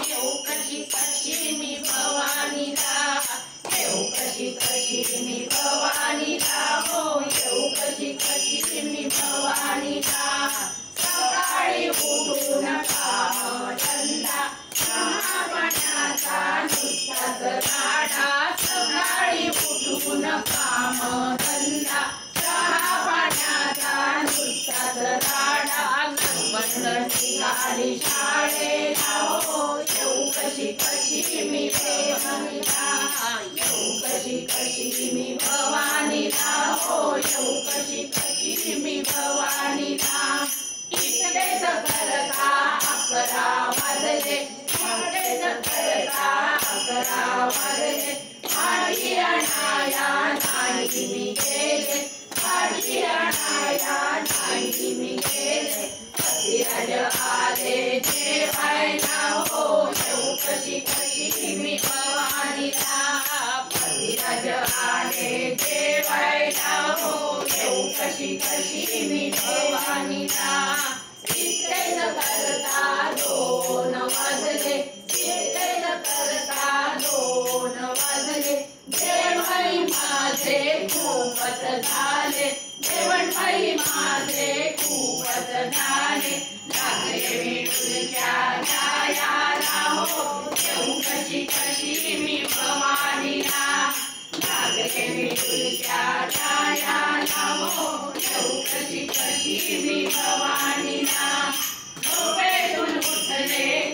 येऊ कशी कशी मी भवानीला, येऊ कशी कशी मी भवानीला, हो येऊ कशी कशी मी भवानीला. सकाळी उठून काम धंदा चहा पाण्याचा नुसताच राडा, सकाळी उठून काम धंदा चहा पाण्याचा नुसताच राडा. निघाली शाळेला, हो येऊ कशी कशी मी भवानीला, येऊ कशी कशी मी भवानीला, हो येऊ कशी कशी मी भवानीला. इकडेच करता 11 वाजले, इकडेच करता 11 वाजले, भाजी आणाया नाही मी गेले, भाजी आणाया नाही मी गेले. पतिराज आले जेवायला, हो येऊ कशी कशी मी भवानीला, पतिराज आले जेवायला, हो येऊ कशी कशी मी भवानीला. इकडेच करता 2 वाजले, इकडेच करता 2 वाजले, जेवण माझे खूपच झाले, जेवण बाई माझे खूपच झाले. लागले मी डुलक्या गायाला, हो येऊ कशी कशी मी भवानीला, लागले मी डुलक्या गायाला, हो येऊ कशी कशी मी भवानीला. झोपेतून उठले